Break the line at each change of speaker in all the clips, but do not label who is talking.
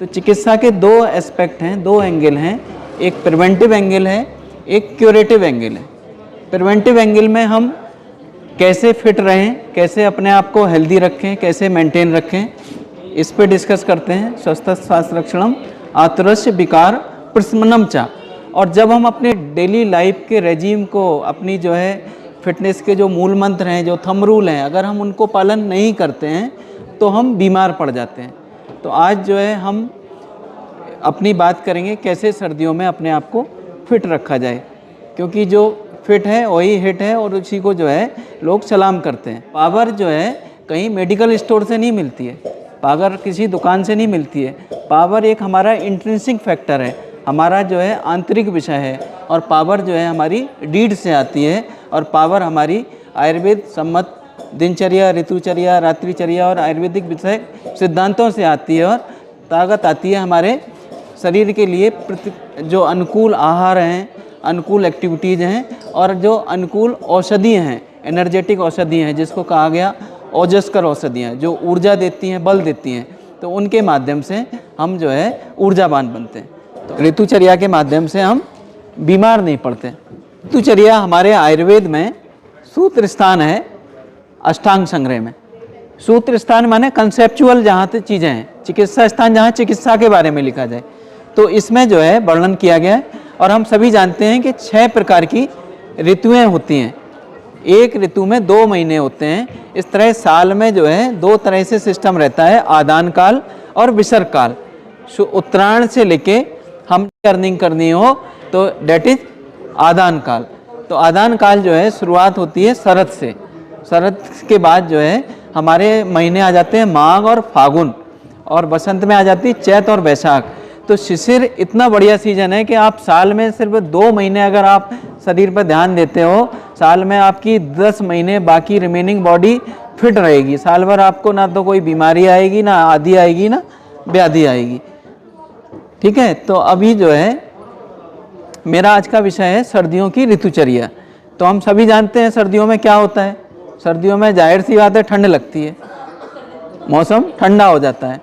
तो चिकित्सा के दो एस्पेक्ट हैं, दो एंगल हैं। एक प्रिवेंटिव एंगल है, एक क्यूरेटिव एंगल है। प्रिवेंटिव एंगल में हम कैसे फिट रहें, कैसे अपने आप को हेल्दी रखें, कैसे मेंटेन रखें, इस पे डिस्कस करते हैं। स्वस्थ स्वास्थ्य रक्षणम आतुरस्य विकार प्रशमनम चा। और जब हम अपने डेली लाइफ के रेजीम को, अपनी जो है फिटनेस के जो मूल मंत्र हैं, जो थंब रूल हैं, अगर हम उनको पालन नहीं करते हैं तो हम बीमार पड़ जाते हैं। तो आज जो है हम अपनी बात करेंगे कैसे सर्दियों में अपने आप को फिट रखा जाए, क्योंकि जो फिट है वही हिट है और उसी को जो है लोग सलाम करते हैं। पावर जो है कहीं मेडिकल स्टोर से नहीं मिलती है, पावर किसी दुकान से नहीं मिलती है। पावर एक हमारा इंट्रिंसिक फैक्टर है, हमारा जो है आंतरिक विषय है। और पावर जो है हमारी डीड से आती है, और पावर हमारी आयुर्वेद सम्मत दिनचर्या, ऋतुचर्या, रात्रिचर्या और आयुर्वेदिक विषय सिद्धांतों से आती है। और ताकत आती है हमारे शरीर के लिए जो अनुकूल आहार हैं, अनुकूल एक्टिविटीज़ हैं और जो अनुकूल औषधियाँ हैं, एनर्जेटिक औषधियाँ हैं, जिसको कहा गया ओजस्कर औषधियाँ, जो ऊर्जा देती हैं, बल देती हैं। तो उनके माध्यम से हम जो है ऊर्जावान बनते हैं। तो ऋतुचर्या के माध्यम से हम बीमार नहीं पड़ते। ऋतुचर्या हमारे आयुर्वेद में सूत्र स्थान है अष्टांग संग्रह में। सूत्र स्थान माने कंसेप्चुअल जहाँ तक चीज़ें हैं, चिकित्सा स्थान जहाँ चिकित्सा के बारे में लिखा जाए, तो इसमें जो है वर्णन किया गया है। और हम सभी जानते हैं कि 6 प्रकार की ऋतुएं होती हैं, एक ऋतु में 2 महीने होते हैं। इस तरह साल में जो है 2 तरह से सिस्टम रहता है, आदान काल और विसर्ग काल। उत्तरायण से लेके हम अर्निंग करनी हो तो डेट इज आदान काल। तो आदान काल जो है शुरुआत होती है शरद से, शरद के बाद जो है हमारे महीने आ जाते हैं माघ और फागुन, और बसंत में आ जाती है चैत और बैसाख। तो शिशिर इतना बढ़िया सीजन है कि आप साल में सिर्फ 2 महीने अगर आप शरीर पर ध्यान देते हो, साल में आपकी 10 महीने बाकी रिमेनिंग बॉडी फिट रहेगी। साल भर आपको ना तो कोई बीमारी आएगी, ना आदि आएगी, ना व्याधि आएगी। ठीक है, तो अभी जो है मेरा आज का विषय है सर्दियों की ऋतुचर्या। तो हम सभी जानते हैं सर्दियों में क्या होता है। सर्दियों में जाहिर सी बात है ठंड लगती है, मौसम ठंडा हो जाता है।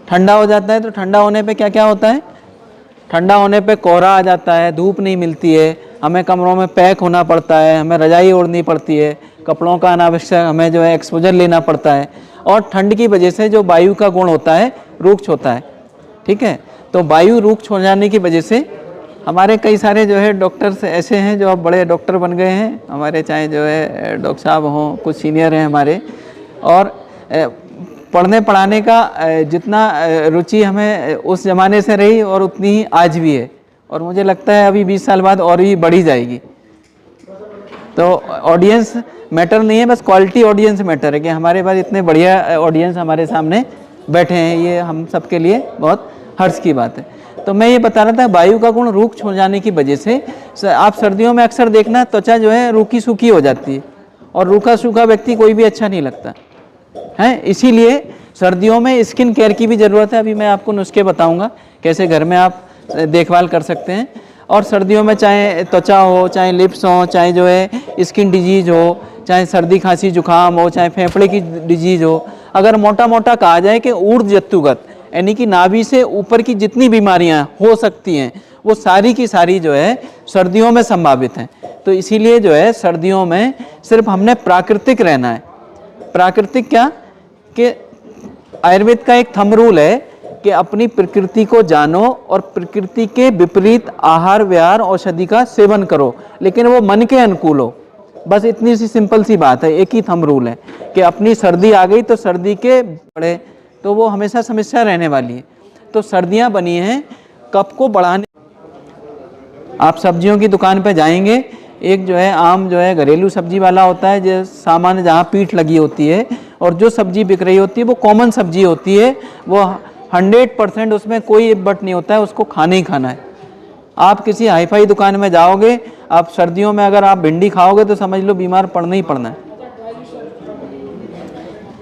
ठंडा हो जाता है तो ठंडा होने पे क्या क्या होता है, ठंडा होने पे कोहरा आ जाता है, धूप नहीं मिलती है, हमें कमरों में पैक होना पड़ता है, हमें रजाई ओढ़नी पड़ती है, कपड़ों का अनावश्यक हमें जो है एक्सपोजर लेना पड़ता है। और ठंड की वजह से जो वायु का गुण होता है रुक्ष होता है। ठीक है, तो वायु रुक्ष हो जाने की वजह से हमारे कई सारे जो है डॉक्टर्स ऐसे हैं जो अब बड़े डॉक्टर बन गए हैं हमारे, चाहे जो है डॉक्टर साहब हों, कुछ सीनियर हैं हमारे। और पढ़ने पढ़ाने का जितना रुचि हमें उस ज़माने से रही और उतनी ही आज भी है, और मुझे लगता है अभी 20 साल बाद और भी बढ़ी जाएगी। तो ऑडियंस मैटर नहीं है, बस क्वालिटी ऑडियंस मैटर है कि हमारे पास इतने बढ़िया ऑडियंस हमारे सामने बैठे हैं, ये हम सब के लिए बहुत हर्ष की बात है। तो मैं ये बता रहा था वायु का गुण रुक्ष हो जाने की वजह से आप सर्दियों में अक्सर देखना त्वचा जो है रूखी सूखी हो जाती है, और रूखा सूखा व्यक्ति कोई भी अच्छा नहीं लगता है। इसीलिए सर्दियों में स्किन केयर की भी ज़रूरत है। अभी मैं आपको नुस्खे बताऊंगा कैसे घर में आप देखभाल कर सकते हैं। और सर्दियों में चाहे त्वचा हो, चाहे लिप्स हो, चाहे जो है स्किन डिजीज हो, चाहे सर्दी खांसी जुकाम हो, चाहे फेफड़े की डिजीज हो, अगर मोटा मोटा कहा जाए कि ऊर्ध्वजत्तुगत यानी कि नाभि से ऊपर की जितनी बीमारियां हो सकती हैं वो सारी की सारी जो है सर्दियों में संभावित हैं। तो इसीलिए जो है सर्दियों में सिर्फ हमने प्राकृतिक रहना है। प्राकृतिक क्या कि आयुर्वेद का एक थंब रूल है कि अपनी प्रकृति को जानो और प्रकृति के विपरीत आहार विहार औषधि का सेवन करो, लेकिन वो मन के अनुकूल हो। बस इतनी सी सिंपल सी बात है, एक ही थंब रूल है कि अपनी सर्दी आ गई तो सर्दी के बड़े तो वो हमेशा समस्या रहने वाली है। तो सर्दियां बनी हैं कफ को बढ़ाने। आप सब्जियों की दुकान पे जाएंगे, एक जो है आम जो है घरेलू सब्जी वाला होता है, जो सामान्य जहाँ पीठ लगी होती है, और जो सब्जी बिक रही होती है वो कॉमन सब्जी होती है, वो 100% उसमें कोई बट नहीं होता है, उसको खाना ही खाना है। आप किसी हाईफाई दुकान में जाओगे, आप सर्दियों में अगर आप भिंडी खाओगे तो समझ लो बीमार पड़ना ही पड़ना है।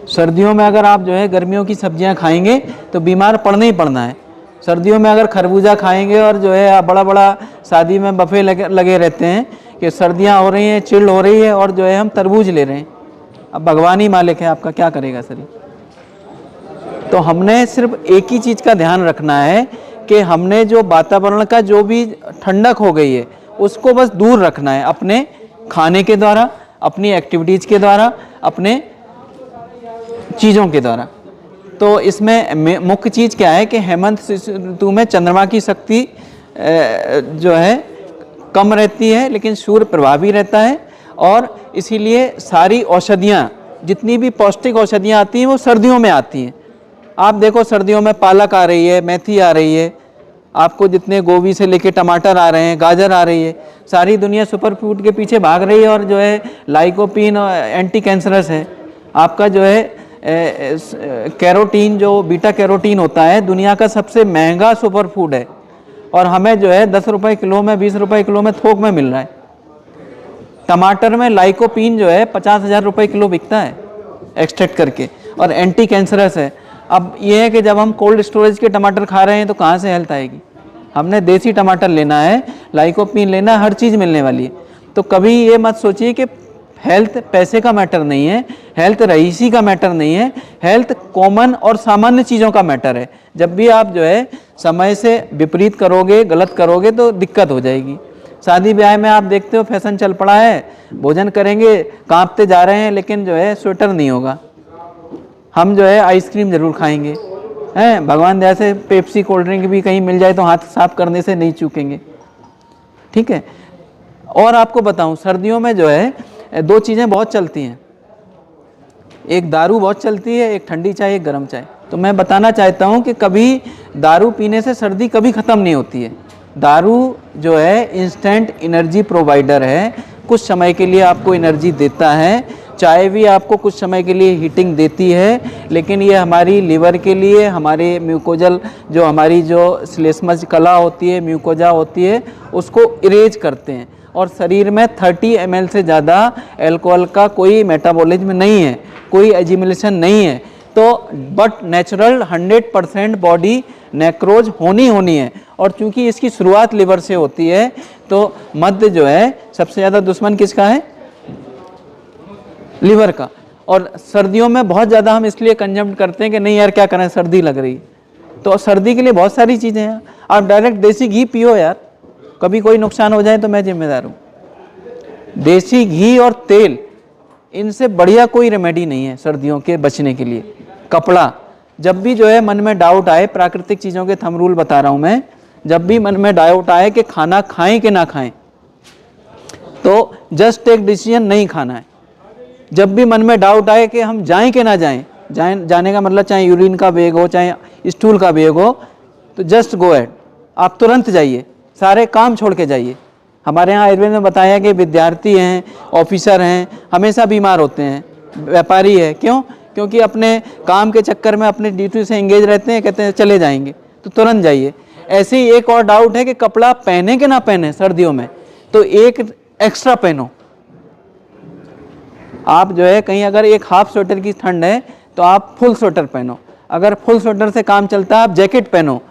सर्दियों में अगर आप जो है गर्मियों की सब्जियां खाएंगे तो बीमार पड़ना ही पड़ना है। सर्दियों में अगर खरबूजा खाएंगे और जो है बड़ा बड़ा शादी में बफे लगे रहते हैं कि सर्दियां हो रही हैं, चिल्ड हो रही है, और जो है हम तरबूज ले रहे हैं। अब भगवान ही मालिक है आपका, क्या करेगा शरीर। तो हमने सिर्फ एक ही चीज़ का ध्यान रखना है कि हमने जो वातावरण का जो भी ठंडक हो गई है उसको बस दूर रखना है, अपने खाने के द्वारा, अपनी एक्टिविटीज़ के द्वारा, अपने चीज़ों के द्वारा। तो इसमें मुख्य चीज़ क्या है कि हेमंत ऋतु में चंद्रमा की शक्ति जो है कम रहती है, लेकिन सूर्य प्रभावी रहता है, और इसीलिए सारी औषधियाँ, जितनी भी पौष्टिक औषधियाँ आती हैं वो सर्दियों में आती हैं। आप देखो सर्दियों में पालक आ रही है, मेथी आ रही है, आपको जितने गोभी से लेके टमाटर आ रहे हैं, गाजर आ रही है, सारी दुनिया सुपर फूड के पीछे भाग रही है, और जो है लाइकोपीन और एंटी कैंसरस है। आपका जो है कैरोटीन, जो बीटा कैरोटीन होता है, दुनिया का सबसे महंगा सुपर फूड है, और हमें जो है 10 रुपये किलो में, 20 रुपये किलो में थोक में मिल रहा है। टमाटर में लाइकोपीन जो है 50,000 रुपये किलो बिकता है एक्सट्रैक्ट करके, और एंटी कैंसरस है। अब ये है कि जब हम कोल्ड स्टोरेज के टमाटर खा रहे हैं तो कहाँ से हेल्थ आएगी? हमने देसी टमाटर लेना है, लाइकोपीन लेना है, हर चीज़ मिलने वाली है। तो कभी ये मत सोचिए कि हेल्थ पैसे का मैटर नहीं है, हेल्थ रईसी का मैटर नहीं है, हेल्थ कॉमन और सामान्य चीज़ों का मैटर है। जब भी आप जो है समय से विपरीत करोगे, गलत करोगे तो दिक्कत हो जाएगी। शादी ब्याह में आप देखते हो फैशन चल पड़ा है, भोजन करेंगे, कांपते जा रहे हैं, लेकिन जो है स्वेटर नहीं होगा, हम जो है आइसक्रीम ज़रूर खाएंगे, हैं, भगवान दया से पेप्सी कोल्ड ड्रिंक भी कहीं मिल जाए तो हाथ साफ करने से नहीं चूकेंगे, ठीक है। और आपको बताऊं, सर्दियों में जो है 2 चीज़ें बहुत चलती हैं, एक दारू बहुत चलती है, एक ठंडी चाय, एक गर्म चाय। तो मैं बताना चाहता हूं कि कभी दारू पीने से सर्दी कभी ख़त्म नहीं होती है। दारू जो है इंस्टेंट एनर्जी प्रोवाइडर है, कुछ समय के लिए आपको एनर्जी देता है। चाय भी आपको कुछ समय के लिए हीटिंग देती है, लेकिन ये हमारी लीवर के लिए, हमारे म्यूकोजल जो हमारी जो श्लेष्मज कला होती है, म्यूकोजा होती है, उसको इरेज करते हैं। और शरीर में 30 ml से ज़्यादा अल्कोहल का कोई मेटाबॉलिज्म नहीं है, कोई एजिमुलेशन नहीं है। तो बट नेचुरल 100% बॉडी नेक्रोज होनी है, और चूंकि इसकी शुरुआत लिवर से होती है, तो मध्य जो है सबसे ज़्यादा दुश्मन किसका है? लिवर का। और सर्दियों में बहुत ज़्यादा हम इसलिए कंजम्प करते हैं कि नहीं यार क्या करें, सर्दी लग रही। तो सर्दी के लिए बहुत सारी चीज़ें हैं। आप डायरेक्ट देसी घी पियो यार, कभी कोई नुकसान हो जाए तो मैं जिम्मेदार हूँ। देसी घी और तेल, इनसे बढ़िया कोई रेमेडी नहीं है सर्दियों के बचने के लिए। कपड़ा, जब भी जो है मन में डाउट आए, प्राकृतिक चीज़ों के थंब रूल बता रहा हूँ मैं, जब भी मन में डाउट आए कि खाना खाएं कि ना खाएं, तो जस्ट टेक डिसीजन नहीं खाना है। जब भी मन में डाउट आए कि हम जाएं कि ना जाएं, जाने का मतलब चाहे यूरिन का वेग हो, चाहे स्टूल का वेग हो, तो जस्ट गो एट, आप तुरंत जाइए, सारे काम छोड़ के जाइए। हमारे यहाँ आयुर्वेद में बताया कि विद्यार्थी हैं, ऑफिसर हैं, हमेशा बीमार होते हैं, व्यापारी है, क्यों? क्योंकि अपने काम के चक्कर में अपने ड्यूटी से एंगेज रहते हैं, कहते हैं चले जाएंगे, तो तुरंत जाइए। ऐसे ही एक और डाउट है कि कपड़ा पहने कि ना पहने सर्दियों में, तो एक एक्स्ट्रा पहनो। आप जो है कहीं अगर एक हाफ स्वेटर की ठंड है तो आप फुल स्वेटर पहनो, अगर फुल स्वेटर से काम चलता है आप जैकेट पहनो।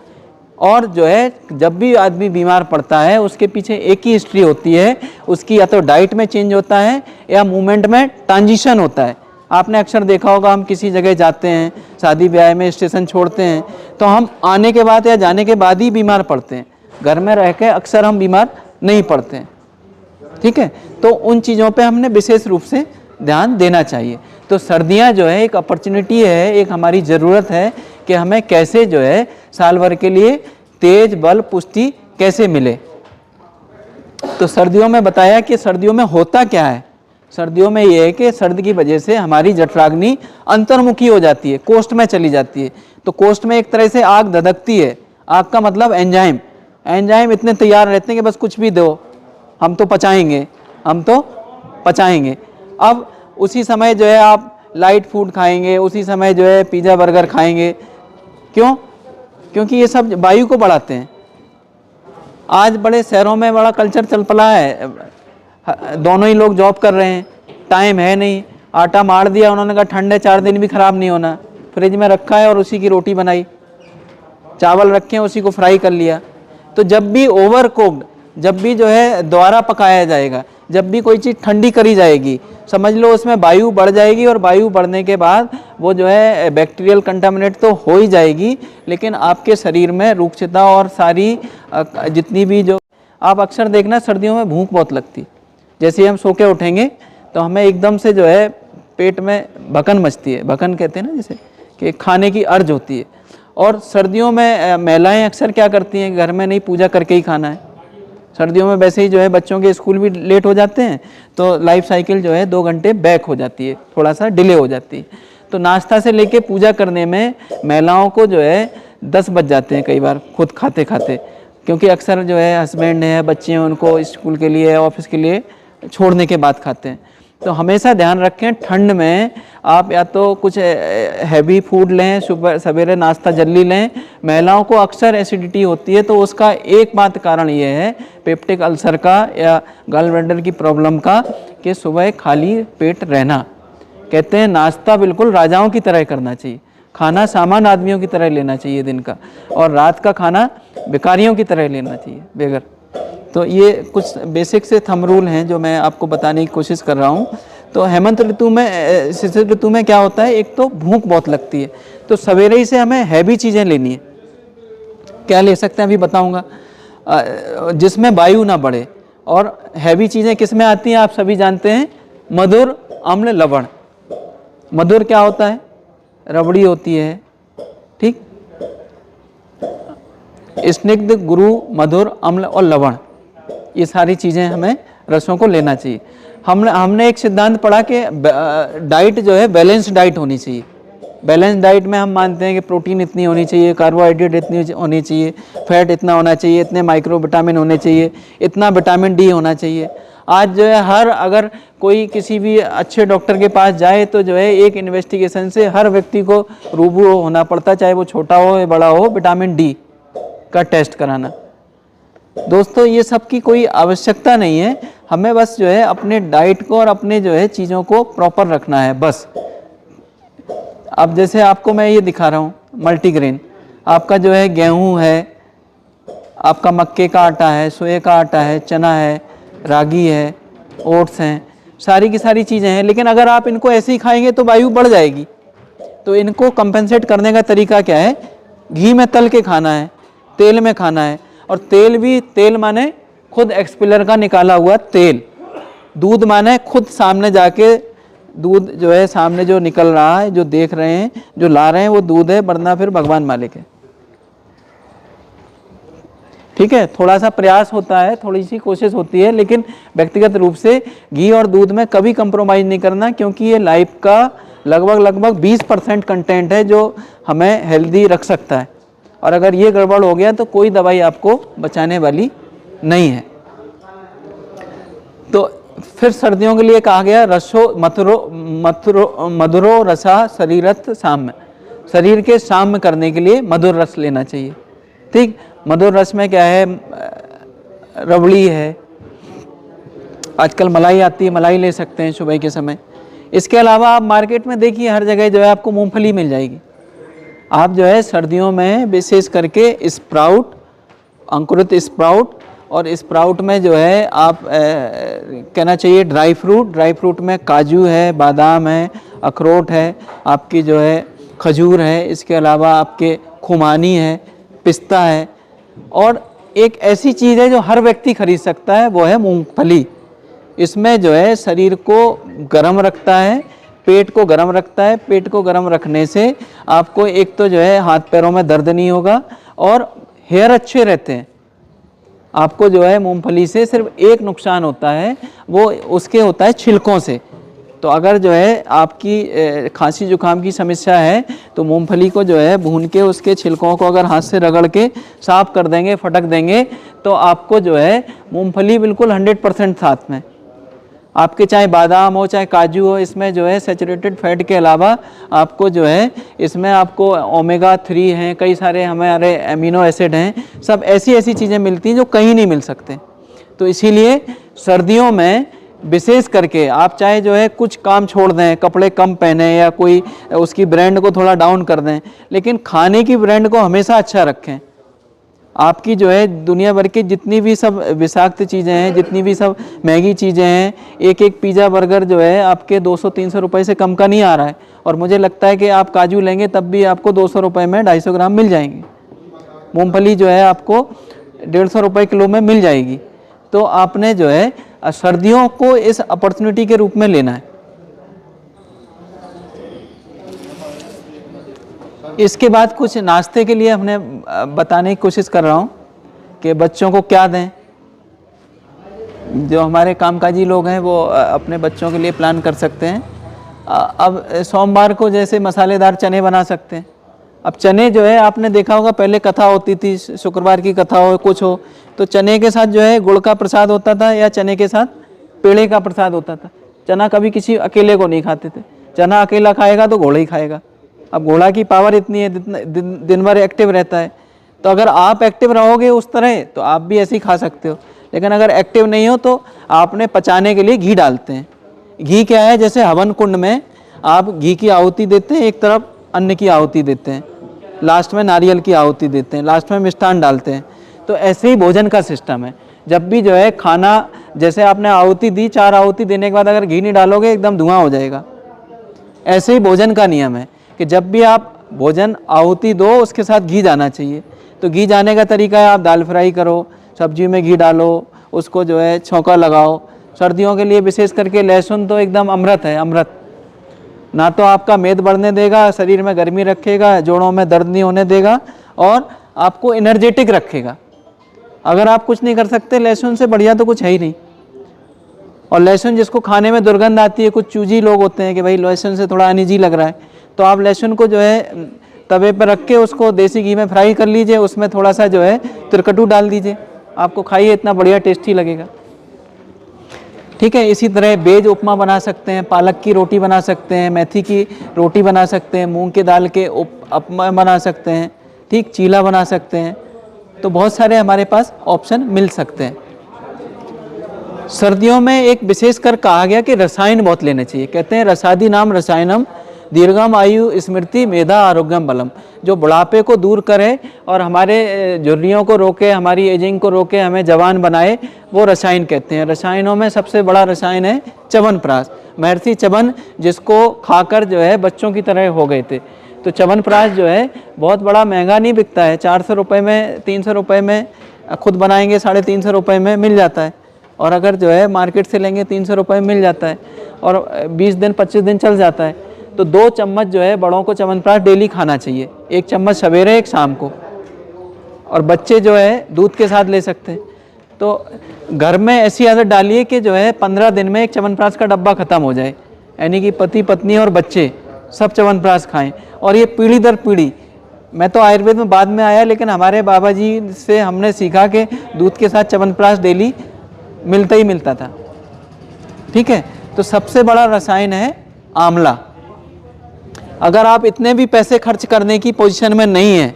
और जो है जब भी आदमी बीमार पड़ता है उसके पीछे एक ही हिस्ट्री होती है, उसकी या तो डाइट में चेंज होता है या मूवमेंट में ट्रांजिशन होता है। आपने अक्सर देखा होगा, हम किसी जगह जाते हैं, शादी ब्याह में स्टेशन छोड़ते हैं, तो हम आने के बाद या जाने के बाद ही बीमार पड़ते हैं, घर में रह के अक्सर हम बीमार नहीं पड़ते हैं, ठीक है। तो उन चीज़ों पे हमने विशेष रूप से ध्यान देना चाहिए। तो सर्दियां जो है एक अपॉर्चुनिटी है, एक हमारी ज़रूरत है कि हमें कैसे जो है साल भर के लिए तेज बल पुष्टि कैसे मिले। तो सर्दियों में बताया कि सर्दियों में होता क्या है। सर्दियों में ये है कि सर्द की वजह से हमारी जठराग्नि अंतर्मुखी हो जाती है, कोष्ठ में चली जाती है। तो कोष्ठ में एक तरह से आग धधकती है। आग का मतलब एंजाइम, एंजाइम इतने तैयार रहते हैं कि बस कुछ भी दो हम तो पचाएंगे, हम तो पचाएंगे। अब उसी समय जो है आप लाइट फूड खाएंगे, उसी समय जो है पिज़्ज़ा बर्गर खाएंगे, क्यों? क्योंकि ये सब वायु को बढ़ाते हैं। आज बड़े शहरों में बड़ा कल्चर चल पड़ा है, दोनों ही लोग जॉब कर रहे हैं, टाइम है नहीं, आटा मार दिया, उन्होंने कहा ठंड है 4 दिन भी ख़राब नहीं होना, फ्रिज में रखा है और उसी की रोटी बनाई, चावल रखे हैं उसी को फ्राई कर लिया। तो जब भी ओवर कुक्ड, जब भी जो है दोबारा पकाया जाएगा, जब भी कोई चीज़ ठंडी करी जाएगी, समझ लो उसमें वायु बढ़ जाएगी, और वायु बढ़ने के बाद वो जो है बैक्टीरियल कंटामिनेट तो हो ही जाएगी, लेकिन आपके शरीर में रूक्षता और सारी जितनी भी जो आप अक्सर देखना सर्दियों में भूख बहुत लगती, जैसे हम सो के उठेंगे तो हमें एकदम से जो है पेट में भकन मचती है, भकन कहते हैं ना जैसे कि खाने की अर्ज होती है। और सर्दियों में महिलाएं अक्सर क्या करती हैं, घर में नहीं पूजा करके ही खाना है। सर्दियों में वैसे ही जो है बच्चों के स्कूल भी लेट हो जाते हैं, तो लाइफ साइकिल जो है 2 घंटे बैक हो जाती है, थोड़ा सा डिले हो जाती है। तो नाश्ता से लेके पूजा करने में महिलाओं को जो है 10 बज जाते हैं कई बार खुद खाते खाते, क्योंकि अक्सर जो है हस्बैंड है, बच्चे हैं, उनको स्कूल के लिए ऑफिस के लिए छोड़ने के बाद खाते हैं। तो हमेशा ध्यान रखें ठंड में आप या तो कुछ हैवी फूड लें, सुबह सवेरे नाश्ता जल्दी लें। महिलाओं को अक्सर एसिडिटी होती है, तो उसका एकमात्र कारण ये है पेप्टिक अल्सर का या गॉल ब्लैडर की प्रॉब्लम का, कि सुबह खाली पेट रहना। कहते हैं नाश्ता बिल्कुल राजाओं की तरह करना चाहिए, खाना सामान्य आदमियों की तरह लेना चाहिए दिन का, और रात का खाना भिखारियों की तरह लेना चाहिए बेगर। तो ये कुछ बेसिक से थंब रूल हैं जो मैं आपको बताने की कोशिश कर रहा हूँ। तो हेमंत ऋतु में, शिशिर ऋतु में क्या होता है, एक तो भूख बहुत लगती है, तो सवेरे ही से हमें हैवी चीज़ें लेनी है। क्या ले सकते हैं अभी बताऊँगा, जिसमें वायु ना बढ़े। और हैवी चीज़ें किस में आती हैं आप सभी जानते हैं, मधुर, अम्ल, लवण। मधुर क्या होता है, रबड़ी होती है, ठीक, स्निग्ध, गुरु, मधुर, अम्ल और लवण, ये सारी चीज़ें हमें रसों को लेना चाहिए। हमने एक सिद्धांत पढ़ा कि डाइट जो है बैलेंस डाइट होनी चाहिए। बैलेंस डाइट में हम मानते हैं कि प्रोटीन इतनी होनी चाहिए, कार्बोहाइड्रेट इतनी होनी चाहिए, फैट इतना होना चाहिए, इतने माइक्रो विटामिन होने चाहिए, इतना विटामिन डी होना चाहिए। आज जो है अगर कोई किसी भी अच्छे डॉक्टर के पास जाए तो जो है एक इन्वेस्टिगेशन से हर व्यक्ति को रूबरू होना पड़ता, चाहे वो छोटा हो या बड़ा हो, विटामिन डी का टेस्ट कराना। दोस्तों ये सब की कोई आवश्यकता नहीं है, हमें बस जो है अपने डाइट को और अपने जो है चीज़ों को प्रॉपर रखना है बस। अब जैसे आपको मैं ये दिखा रहा हूँ मल्टीग्रेन, आपका जो है गेहूँ है, आपका मक्के का आटा है, सोए का आटा है, चना है, रागी है, ओट्स हैं, सारी की सारी चीज़ें हैं। लेकिन अगर आप इनको ऐसे ही खाएंगे तो वायु बढ़ जाएगी। तो इनको कंपेंसेट करने का तरीका क्या है, घी में तल के खाना है, तेल में खाना है, और तेल भी, तेल माने खुद एक्सपिलर का निकाला हुआ तेल, दूध माने खुद सामने जाके दूध जो है सामने जो निकल रहा है, जो देख रहे हैं, जो ला रहे हैं वो दूध है, वरना फिर भगवान मालिक है। ठीक है, थोड़ा सा प्रयास होता है, थोड़ी सी कोशिश होती है, लेकिन व्यक्तिगत रूप से घी और दूध में कभी कंप्रोमाइज़ नहीं करना, क्योंकि ये लाइफ का लगभग 20% कंटेंट है जो हमें हेल्दी रख सकता है। और अगर ये गड़बड़ हो गया तो कोई दवाई आपको बचाने वाली नहीं है। तो फिर सर्दियों के लिए कहा गया रसो मधुरो रसा शरीरथ साम्य, शरीर के साम्य करने के लिए मधुर रस लेना चाहिए। ठीक, मधुर रस में क्या है, रबड़ी है, आजकल मलाई आती है, मलाई ले सकते हैं सुबह के समय। इसके अलावा आप मार्केट में देखिए हर जगह जो है आपको मूंगफली मिल जाएगी। आप जो है सर्दियों में विशेष करके स्प्राउट, अंकुरित स्प्राउट, और स्प्राउट में जो है आप कहना चाहिए ड्राई फ्रूट में काजू है, बादाम है, अखरोट है, आपकी जो है खजूर है, इसके अलावा आपके खुमानी है, पिस्ता है, और एक ऐसी चीज़ है जो हर व्यक्ति खरीद सकता है, वो है मूंगफली। इसमें जो है शरीर को गर्म रखता है, पेट को गर्म रखता है। पेट को गर्म रखने से आपको एक तो जो है हाथ पैरों में दर्द नहीं होगा, और हेयर अच्छे रहते हैं। आपको जो है मूंगफली से सिर्फ एक नुकसान होता है, वो उसके होता है छिलकों से। तो अगर जो है आपकी खांसी जुकाम की समस्या है तो मूंगफली को जो है भून के उसके छिलकों को अगर हाथ से रगड़ के साफ कर देंगे, फटक देंगे, तो आपको जो है मूंगफली बिल्कुल 100% साथ में, आपके चाहे बादाम हो चाहे काजू हो, इसमें जो है सैचुरेटेड फैट के अलावा आपको जो है इसमें आपको ओमेगा 3 हैं, कई सारे हमारे एमिनो एसिड हैं, सब ऐसी चीज़ें मिलती हैं जो कहीं नहीं मिल सकते। तो इसीलिए सर्दियों में विशेष करके आप चाहे जो है कुछ काम छोड़ दें, कपड़े कम पहने या कोई उसकी ब्रांड को थोड़ा डाउन कर दें, लेकिन खाने की ब्रांड को हमेशा अच्छा रखें। आपकी जो है दुनिया भर की जितनी भी सब विषाक्त चीज़ें हैं, जितनी भी सब महंगी चीज़ें हैं, एक एक पिज़्ज़ा बर्गर जो है आपके 200-300 रुपये से कम का नहीं आ रहा है। और मुझे लगता है कि आप काजू लेंगे तब भी आपको 200 रुपये में 250 ग्राम मिल जाएंगे। मूंगफली जो है आपको 150 रुपये किलो में मिल जाएगी। तो आपने जो है सर्दियों को इस अपॉर्चुनिटी के रूप में लेना है। इसके बाद कुछ नाश्ते के लिए हमने बताने की कोशिश कर रहा हूँ कि बच्चों को क्या दें। जो हमारे कामकाजी लोग हैं वो अपने बच्चों के लिए प्लान कर सकते हैं। अब सोमवार को जैसे मसालेदार चने बना सकते हैं। अब चने जो है आपने देखा होगा पहले कथा होती थी, शुक्रवार की कथा हो कुछ हो तो चने के साथ जो है गुड़ का प्रसाद होता था या चने के साथ पेड़े का प्रसाद होता था। चना कभी किसी अकेले को नहीं खाते थे। चना अकेला खाएगा तो घोड़ा ही खाएगा। अब घोड़ा की पावर इतनी है, दिन भर एक्टिव रहता है। तो अगर आप एक्टिव रहोगे उस तरह तो आप भी ऐसे ही खा सकते हो। लेकिन अगर एक्टिव नहीं हो तो आपने पचाने के लिए घी डालते हैं। घी क्या है, जैसे हवन कुंड में आप घी की आहुति देते हैं, एक तरफ अन्न की आहुति देते हैं, लास्ट में नारियल की आहुति देते हैं, लास्ट में मिष्ठान डालते हैं। तो ऐसे ही भोजन का सिस्टम है। जब भी जो है खाना, जैसे आपने आहुति दी, 4 आहुति देने के बाद अगर घी नहीं डालोगे एकदम धुआं हो जाएगा। ऐसे ही भोजन का नियम है कि जब भी आप भोजन आहुति दो उसके साथ घी जाना चाहिए। तो घी जाने का तरीका है, आप दाल फ्राई करो, सब्जी में घी डालो, उसको जो है छौंका लगाओ। सर्दियों के लिए विशेष करके लहसुन तो एकदम अमृत है, अमृत। ना तो आपका मेद बढ़ने देगा, शरीर में गर्मी रखेगा, जोड़ों में दर्द नहीं होने देगा और आपको एनर्जेटिक रखेगा। अगर आप कुछ नहीं कर सकते, लहसुन से बढ़िया तो कुछ है ही नहीं। और लहसुन जिसको खाने में दुर्गंध आती है, कुछ चूजी लोग होते हैं कि भाई लहसुन से थोड़ा अनईजी लग रहा है, तो आप लहसुन को जो है तवे पर रख के उसको देसी घी में फ्राई कर लीजिए, उसमें थोड़ा सा जो है तिरकटू डाल दीजिए, आपको खाइए, इतना बढ़िया टेस्टी लगेगा। ठीक है। इसी तरह बेज उपमा बना सकते हैं, पालक की रोटी बना सकते हैं, मेथी की रोटी बना सकते हैं, मूंग के दाल के उपमा बना सकते हैं, ठीक, चीला बना सकते हैं। तो बहुत सारे हमारे पास ऑप्शन मिल सकते हैं। सर्दियों में एक विशेषकर कहा गया कि रसायन बहुत लेने चाहिए। कहते हैं रसादी नाम रसायनम दीर्घम आयु स्मृति मेधा आरोग्यम बलम। जो बुढ़ापे को दूर करे और हमारे झुर्रियों को रोके, हमारी एजिंग को रोके, हमें जवान बनाए, वो रसायन कहते हैं। रसायनों में सबसे बड़ा रसायन है च्यवनप्राश। महर्षि च्यवन जिसको खाकर जो है बच्चों की तरह हो गए थे। तो च्यवनप्राश जो है बहुत बड़ा महंगा नहीं बिकता है, 400 रुपये में, 300 रुपये में, खुद बनाएंगे 350 रुपये में मिल जाता है। और अगर जो है मार्केट से लेंगे 300 रुपये में मिल जाता है और 20 दिन 25 दिन चल जाता है। तो 2 चम्मच जो है बड़ों को च्यवनप्राश डेली खाना चाहिए, 1 चम्मच सवेरे, 1 शाम को। और बच्चे जो है दूध के साथ ले सकते हैं। तो घर में ऐसी आदत डालिए कि जो है 15 दिन में 1 च्यवनप्राश का डब्बा ख़त्म हो जाए, यानी कि पति पत्नी और बच्चे सब च्यवनप्राश खाएं। और ये पीढ़ी दर पीढ़ी, मैं तो आयुर्वेद में बाद में आया, लेकिन हमारे बाबा जी से हमने सीखा कि दूध के साथ च्यवनप्राश डेली मिलता ही मिलता था। ठीक है। तो सबसे बड़ा रसायन है आंवला। अगर आप इतने भी पैसे खर्च करने की पोजीशन में नहीं है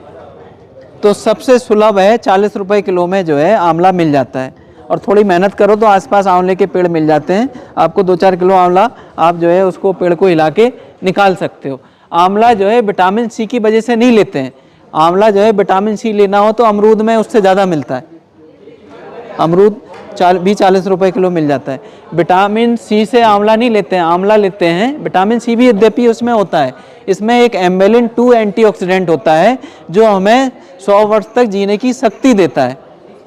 तो सबसे सुलभ है, 40 रुपये किलो में जो है आंवला मिल जाता है। और थोड़ी मेहनत करो तो आसपास आंवले के पेड़ मिल जाते हैं, आपको 2-4 किलो आंवला आप जो है उसको पेड़ को हिला के निकाल सकते हो। आंवला जो है विटामिन सी की वजह से नहीं लेते हैं। आंवला जो है विटामिन सी लेना हो तो अमरूद में उससे ज़्यादा मिलता है। अमरूद 40 रुपये किलो मिल जाता है। विटामिन सी से आंवला नहीं लेते हैं, आंवला लेते हैं। विटामिन सी भी यद्यपि उसमें होता है, इसमें एक एम्बेलिन 2 एंटीऑक्सीडेंट होता है जो हमें 100 वर्ष तक जीने की शक्ति देता है।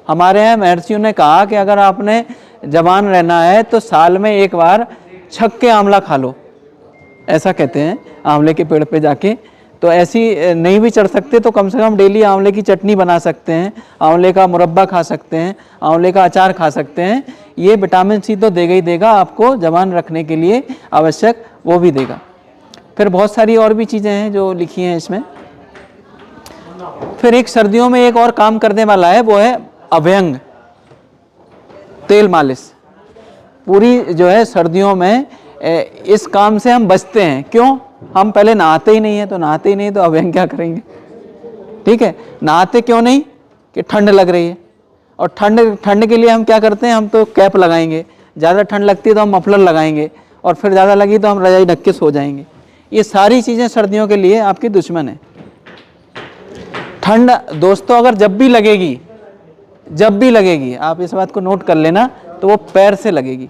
हमारे यहाँ महर्षियों ने कहा कि अगर आपने जवान रहना है तो साल में 1 बार छक के आंवला खा लो, ऐसा कहते हैं आंवले के पेड़ पे जाके। तो ऐसी नहीं भी चढ़ सकते तो कम से कम डेली आंवले की चटनी बना सकते हैं, आंवले का मुरब्बा खा सकते हैं, आंवले का अचार खा सकते हैं। ये विटामिन सी तो देगा ही देगा, आपको जवान रखने के लिए आवश्यक वो भी देगा। फिर बहुत सारी और भी चीज़ें हैं जो लिखी हैं इसमें। फिर एक सर्दियों में एक और काम करने वाला है, वो है अभ्यंग, तेल मालिश। पूरी जो है सर्दियों में इस काम से हम बचते हैं। क्यों? हम पहले नहाते ही नहीं है, तो नहाते ही नहीं तो अभ्यंग क्या करेंगे? ठीक है। नहाते क्यों नहीं? कि ठंड लग रही है, और ठंड के लिए हम क्या करते हैं, हम तो कैप लगाएंगे, ज़्यादा ठंड लगती है तो हम मफलर लगाएंगे, और फिर ज़्यादा लगी तो हम रजाई ढक के सो जाएंगे। ये सारी चीज़ें सर्दियों के लिए आपकी दुश्मन है। ठंड दोस्तों अगर जब भी लगेगी जब भी लगेगी, आप इस बात को नोट कर लेना, तो वो पैर से लगेगी।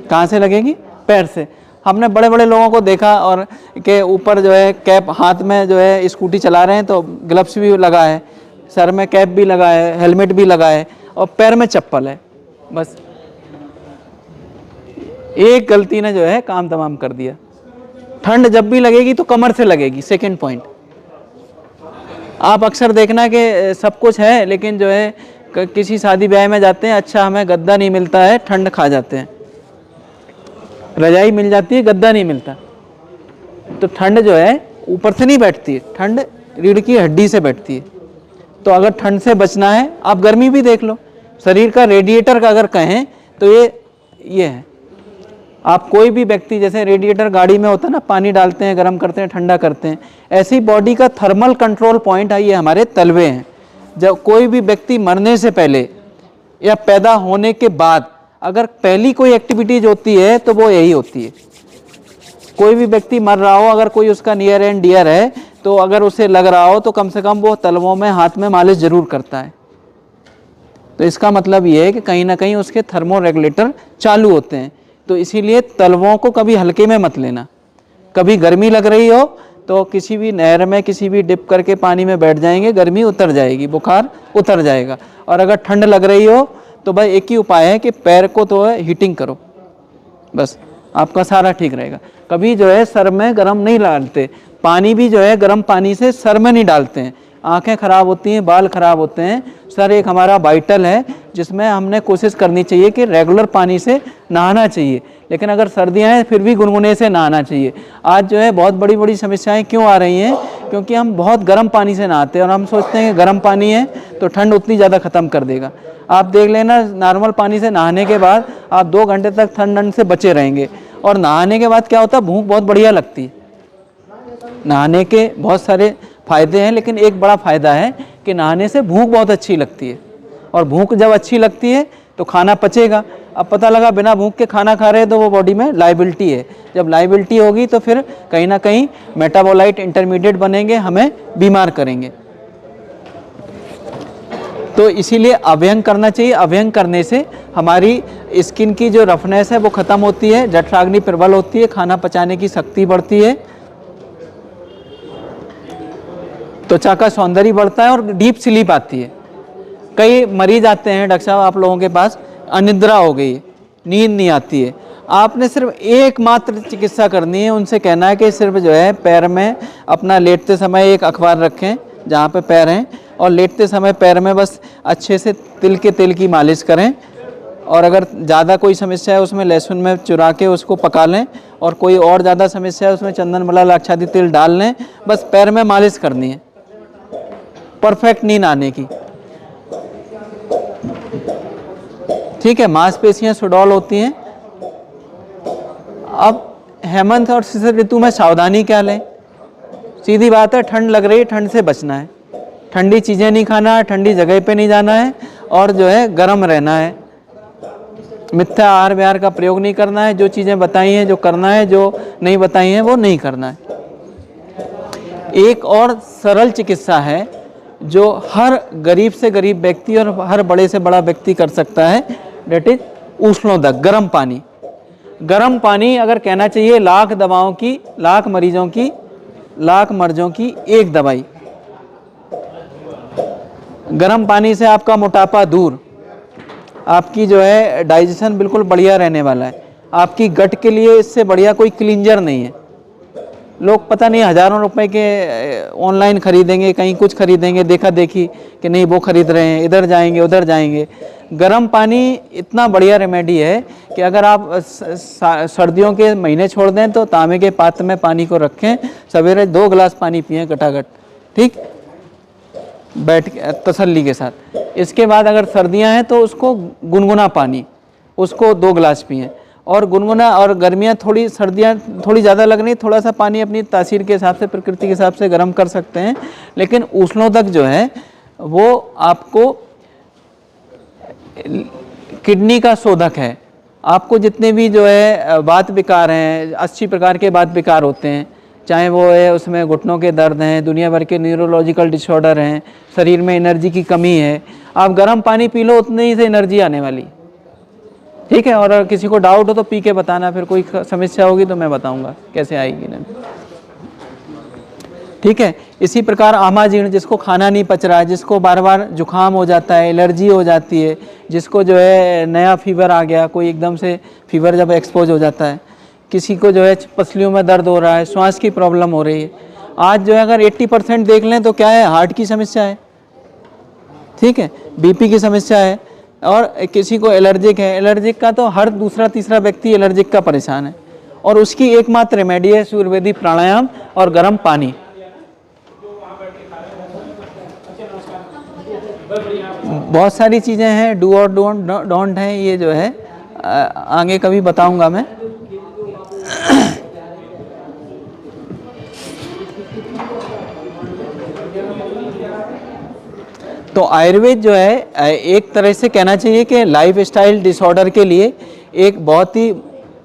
कहाँ से लगेगी? पैर से। हमने बड़े बड़े लोगों को देखा और के ऊपर जो है कैप, हाथ में जो है स्कूटी चला रहे हैं तो ग्लव्स भी लगा है, सर में कैप भी लगा है, हेलमेट भी लगा है और पैर में चप्पल है। बस एक गलती ने जो है काम तमाम कर दिया। ठंड जब भी लगेगी तो कमर से लगेगी। सेकंड पॉइंट, आप अक्सर देखना कि सब कुछ है लेकिन जो है किसी शादी ब्याह में जाते हैं, अच्छा हमें गद्दा नहीं मिलता है, ठंड खा जाते हैं। रजाई मिल जाती है, गद्दा नहीं मिलता। तो ठंड जो है ऊपर से नहीं बैठती है, ठंड रीढ़ की हड्डी से बैठती है। तो अगर ठंड से बचना है, आप गर्मी भी देख लो, शरीर का रेडिएटर का अगर कहें तो ये है। आप कोई भी व्यक्ति, जैसे रेडिएटर गाड़ी में होता है ना, पानी डालते हैं, गर्म करते हैं, ठंडा करते हैं, ऐसी बॉडी का थर्मल कंट्रोल पॉइंट है ये हमारे तलवे हैं। जब कोई भी व्यक्ति मरने से पहले या पैदा होने के बाद अगर पहली कोई एक्टिविटीज होती है तो वो यही होती है। कोई भी व्यक्ति मर रहा हो, अगर कोई उसका नियर एंड डियर है, तो अगर उसे लग रहा हो तो कम से कम वो तलवों में, हाथ में मालिश जरूर करता है। तो इसका मतलब ये है कि कहीं ना कहीं उसके थर्मो रेगुलेटर चालू होते हैं। तो इसीलिए तलवों को कभी हल्के में मत लेना। कभी गर्मी लग रही हो तो किसी भी नहर में, किसी भी डिप करके पानी में बैठ जाएंगे, गर्मी उतर जाएगी, बुखार उतर जाएगा। और अगर ठंड लग रही हो तो भाई एक ही उपाय है कि पैर को तो हीटिंग करो, बस आपका सारा ठीक रहेगा। कभी जो है सर में गर्म नहीं डालते, पानी भी जो है गर्म पानी से सर में नहीं डालते हैं, आंखें खराब होती हैं, बाल खराब होते हैं। सर एक हमारा वाइटल है जिसमें हमने कोशिश करनी चाहिए कि रेगुलर पानी से नहाना चाहिए, लेकिन अगर सर्दियां हैं फिर भी गुनगुने से नहाना चाहिए। आज जो है बहुत बड़ी बड़ी समस्याएं क्यों आ रही हैं? क्योंकि हम बहुत गर्म पानी से नहाते हैं और हम सोचते हैं कि गर्म पानी है तो ठंड उतनी ज़्यादा ख़त्म कर देगा। आप देख लेना, नॉर्मल पानी से नहाने के बाद आप 2 घंटे तक ठंड से बचे रहेंगे। और नहाने के बाद क्या होता है, भूख बहुत बढ़िया लगती है। नहाने के बहुत सारे फ़ायदे हैं, लेकिन एक बड़ा फ़ायदा है कि नहाने से भूख बहुत अच्छी लगती है। और भूख जब अच्छी लगती है तो खाना पचेगा। अब पता लगा बिना भूख के खाना खा रहे हैं तो वो बॉडी में लाइबिलिटी है। जब लाइबिलिटी होगी तो फिर कहीं ना कहीं मेटाबोलाइट इंटरमीडिएट बनेंगे, हमें बीमार करेंगे। तो इसीलिए अभ्यंग करना चाहिए। अभ्यंग करने से हमारी स्किन की जो रफनेस है वो ख़त्म होती है, जठराग्नि प्रबल होती है, खाना पचाने की शक्ति बढ़ती है, त्वचा का सौंदर्य बढ़ता है और डीप स्लीप आती है। कई मरीज आते हैं डॉक्टर साहब आप लोगों के पास, अनिद्रा हो गई, नींद नहीं आती है। आपने सिर्फ एकमात्र चिकित्सा करनी है, उनसे कहना है कि सिर्फ जो है पैर में अपना लेटते समय एक अखबार रखें जहाँ पे पैर हैं, और लेटते समय पैर में बस अच्छे से तिल के तेल की मालिश करें। और अगर ज़्यादा कोई समस्या है उसमें लहसुन में चुरा के उसको पका लें, और कोई और ज़्यादा समस्या है उसमें चंदन मला लाक्षादी तेल डाल लें। बस पैर में मालिश करनी है, परफेक्ट नींद आने की। ठीक है, मांसपेशियां सुडौल होती हैं। अब हेमंत और शिशिर ऋतु में सावधानी क्या लें? सीधी बात है, ठंड लग रही है, ठंड से बचना है, ठंडी चीज़ें नहीं खाना है, ठंडी जगह पे नहीं जाना है, और जो है गर्म रहना है। मिथ्या आहार विहार का प्रयोग नहीं करना है। जो चीज़ें बताई हैं जो करना है, जो नहीं बताई हैं वो नहीं करना है। एक और सरल चिकित्सा है जो हर गरीब से गरीब व्यक्ति और हर बड़े से बड़ा व्यक्ति कर सकता है, डेट इज उष्णोदक, गर्म पानी। गर्म पानी अगर कहना चाहिए लाख दवाओं की, लाख मरीजों की, लाख मर्जों की एक दवाई। गर्म पानी से आपका मोटापा दूर, आपकी जो है डाइजेशन बिल्कुल बढ़िया रहने वाला है। आपकी गट के लिए इससे बढ़िया कोई क्लींजर नहीं है। लोग पता नहीं हज़ारों रुपए के ऑनलाइन खरीदेंगे, कहीं कुछ खरीदेंगे, देखा देखी कि नहीं वो खरीद रहे हैं, इधर जाएंगे उधर जाएंगे। गर्म पानी इतना बढ़िया रेमेडी है कि अगर आप सर्दियों के महीने छोड़ दें तो तांबे के पात्र में पानी को रखें, सवेरे 2 गिलास पानी पिएं घटाघट, ठीक, बैठ के तसल्ली के साथ। इसके बाद अगर सर्दियां हैं तो उसको गुनगुना पानी, उसको 2 गिलास पिएं। और गुनगुना, और गर्मियां थोड़ी, सर्दियां थोड़ी ज़्यादा लग रही, थोड़ा सा पानी अपनी तासीर के हिसाब से, प्रकृति के हिसाब से गर्म कर सकते हैं। लेकिन उष्णोदक जो है वो आपको किडनी का शोधक है। आपको जितने भी जो है वात विकार हैं, 80 प्रकार के वात विकार होते हैं, चाहे वो है उसमें घुटनों के दर्द हैं, दुनिया भर के न्यूरोलॉजिकल डिसऑर्डर हैं, शरीर में एनर्जी की कमी है, आप गर्म पानी पी लो उतनी ही से एनर्जी आने वाली, ठीक है। और अगर किसी को डाउट हो तो पी के बताना, फिर कोई समस्या होगी तो मैं बताऊंगा कैसे आएगी ना, ठीक है। इसी प्रकार आमाजीर्ण, जिसको खाना नहीं पच रहा है, जिसको बार बार जुकाम हो जाता है, एलर्जी हो जाती है, जिसको जो है नया फीवर आ गया, कोई एकदम से फीवर जब एक्सपोज हो जाता है, किसी को जो है पसलियों में दर्द हो रहा है, श्वास की प्रॉब्लम हो रही है, आज जो है अगर 80% देख लें तो क्या है, हार्ट की समस्या है, ठीक है, बीपी की समस्या है, और किसी को एलर्जिक है, एलर्जिक का तो हर दूसरा तीसरा व्यक्ति एलर्जिक का परेशान है, और उसकी एकमात्र रेमेडी है सूर्यवेदी प्राणायाम और गर्म पानी। बहुत सारी चीज़ें हैं, डू और डोंट हैं, ये जो है आगे कभी बताऊंगा मैं। तो आयुर्वेद जो है एक तरह से कहना चाहिए कि लाइफ स्टाइल डिसऑर्डर के लिए एक बहुत ही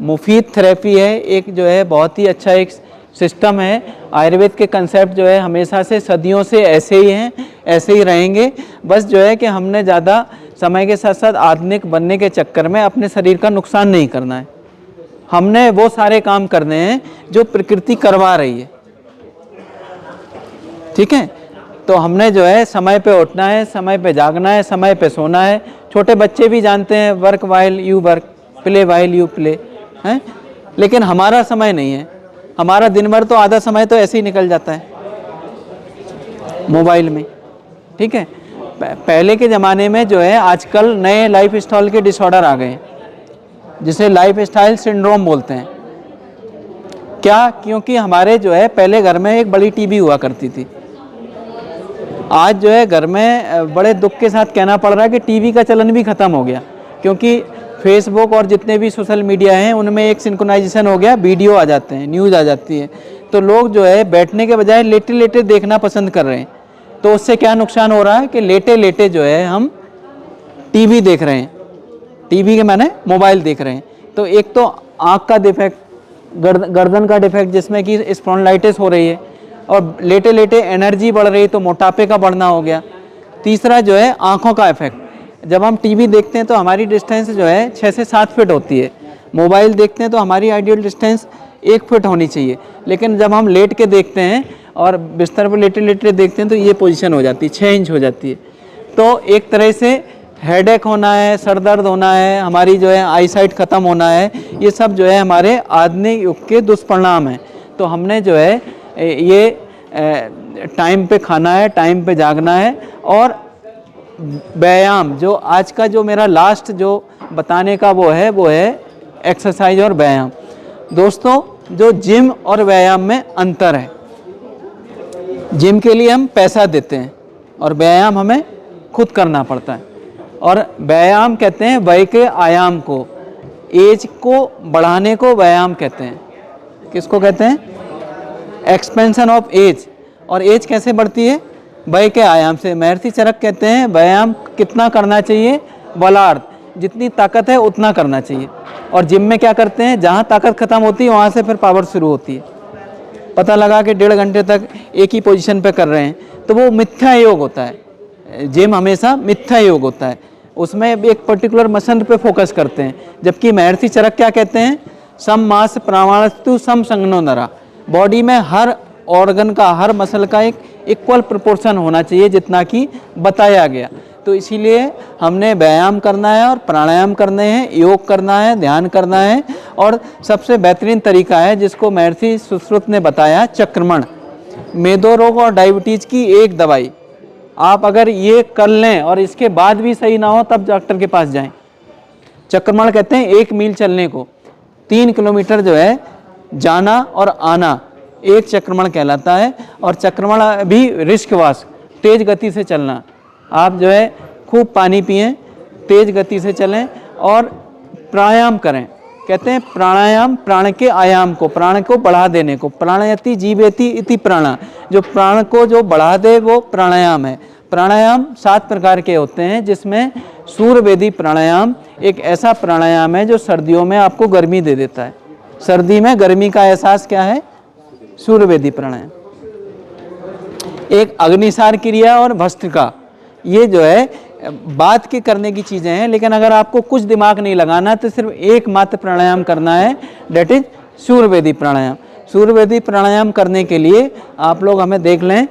मुफीद थेरेपी है, एक जो है बहुत ही अच्छा एक सिस्टम है। आयुर्वेद के कंसेप्ट जो है हमेशा से सदियों से ऐसे ही हैं, ऐसे ही रहेंगे। बस जो है कि हमने ज़्यादा समय के साथ साथ आधुनिक बनने के चक्कर में अपने शरीर का नुकसान नहीं करना है, हमने वो सारे काम करने हैं जो प्रकृति करवा रही है, ठीक है। तो हमने जो है समय पे उठना है, समय पे जागना है, समय पे सोना है। छोटे बच्चे भी जानते हैं work while you work, play while you play, हैं, लेकिन हमारा समय नहीं है। हमारा दिन भर तो आधा समय तो ऐसे ही निकल जाता है मोबाइल में, ठीक है। पहले के ज़माने में जो है आजकल नए लाइफ स्टाइल के डिसऑर्डर आ गए, जिसे लाइफ स्टाइल सिंड्रोम बोलते हैं। क्या? क्योंकि हमारे जो है पहले घर में एक बड़ी टीवी हुआ करती थी, आज जो है घर में बड़े दुख के साथ कहना पड़ रहा है कि टीवी का चलन भी ख़त्म हो गया, क्योंकि फेसबुक और जितने भी सोशल मीडिया हैं उनमें एक सिंक्रोनाइजेशन हो गया, वीडियो आ जाते हैं, न्यूज़ आ जाती है, तो लोग जो है बैठने के बजाय लेटे लेटे देखना पसंद कर रहे हैं। तो उससे क्या नुकसान हो रहा है कि लेटे लेटे जो है हम टीवी देख रहे हैं, टीवी के माने मोबाइल देख रहे हैं। तो एक तो आँख का डिफेक्ट, गर्दन का डिफेक्ट जिसमें कि स्पॉन्डिलाइटिस हो रही है, और लेटे लेटे एनर्जी बढ़ रही है तो मोटापे का बढ़ना हो गया। तीसरा जो है आँखों का इफेक्ट, जब हम टीवी देखते हैं तो हमारी डिस्टेंस जो है 6 से 7 फीट होती है, मोबाइल देखते हैं तो हमारी आइडियल डिस्टेंस 1 फीट होनी चाहिए, लेकिन जब हम लेट के देखते हैं और बिस्तर पर लेटे लेटे देखते हैं तो ये पोजीशन हो जाती है, 6 इंच हो जाती है। तो एक तरह से हेडेक होना है, सर दर्द होना है, हमारी जो है आई साइट ख़त्म होना है, ये सब जो है हमारे आधुनिक युग के दुष्परिणाम हैं। तो हमने जो है ये टाइम पे खाना है, टाइम पे जागना है, और व्यायाम, जो आज का जो मेरा लास्ट जो बताने का वो है एक्सरसाइज और व्यायाम। दोस्तों, जो जिम और व्यायाम में अंतर है, जिम के लिए हम पैसा देते हैं और व्यायाम हमें खुद करना पड़ता है। और व्यायाम कहते हैं वय के आयाम को, एज को बढ़ाने को व्यायाम कहते हैं। किसको कहते हैं? Expansion of age. और एज कैसे बढ़ती है? वय के आयाम से। महर्षि चरक कहते हैं व्यायाम कितना करना चाहिए? बलार्थ, जितनी ताकत है उतना करना चाहिए। और जिम में क्या करते हैं, जहाँ ताकत खत्म होती है वहाँ से फिर पावर शुरू होती है। पता लगा कि 1.5 घंटे तक एक ही पोजीशन पे कर रहे हैं, तो वो मिथ्या योग होता है। जिम हमेशा मिथ्या योग होता है, उसमें एक पर्टिकुलर मसल पे फोकस करते हैं। जबकि महर्षि चरक क्या कहते हैं? सम मास प्राणास्तु सम संगनो नरा। बॉडी में हर ऑर्गन का, हर मसल का एक इक्वल प्रोपोर्शन होना चाहिए जितना कि बताया गया। तो इसीलिए हमने व्यायाम करना है और प्राणायाम करने हैं, योग करना है, ध्यान करना है। और सबसे बेहतरीन तरीका है जिसको महर्षि सुश्रुत ने बताया, चक्रमण। मेदो रोग और डायबिटीज़ की एक दवाई, आप अगर ये कर लें और इसके बाद भी सही ना हो तब डॉक्टर के पास जाएं। चक्रमण कहते हैं 1 मील चलने को, 3 किलोमीटर जो है जाना और आना, एक चक्रमण कहलाता है। और चक्रमण भी रिस्कवास, तेज गति से चलना। आप जो है खूब पानी पिएं, तेज गति से चलें और प्राणायाम करें। कहते हैं प्राणायाम प्राण के आयाम को, प्राण को बढ़ा देने को, प्राणयति जीवेति इति प्राणा, जो प्राण को जो बढ़ा दे वो प्राणायाम है। प्राणायाम 7 प्रकार के होते हैं, जिसमें सूर्यवेदी प्राणायाम एक ऐसा प्राणायाम है जो सर्दियों में आपको गर्मी दे देता है। सर्दी में गर्मी का एहसास क्या है? सूर्यवेदी प्राणायाम। एक अग्निसार क्रिया और भस्त्रिका, ये जो है बात के करने की चीज़ें हैं, लेकिन अगर आपको कुछ दिमाग नहीं लगाना तो सिर्फ एकमात्र प्राणायाम करना है, डेट इज सूर्यवेदी प्राणायाम। सूर्यवेदी प्राणायाम करने के लिए आप लोग हमें देख लें,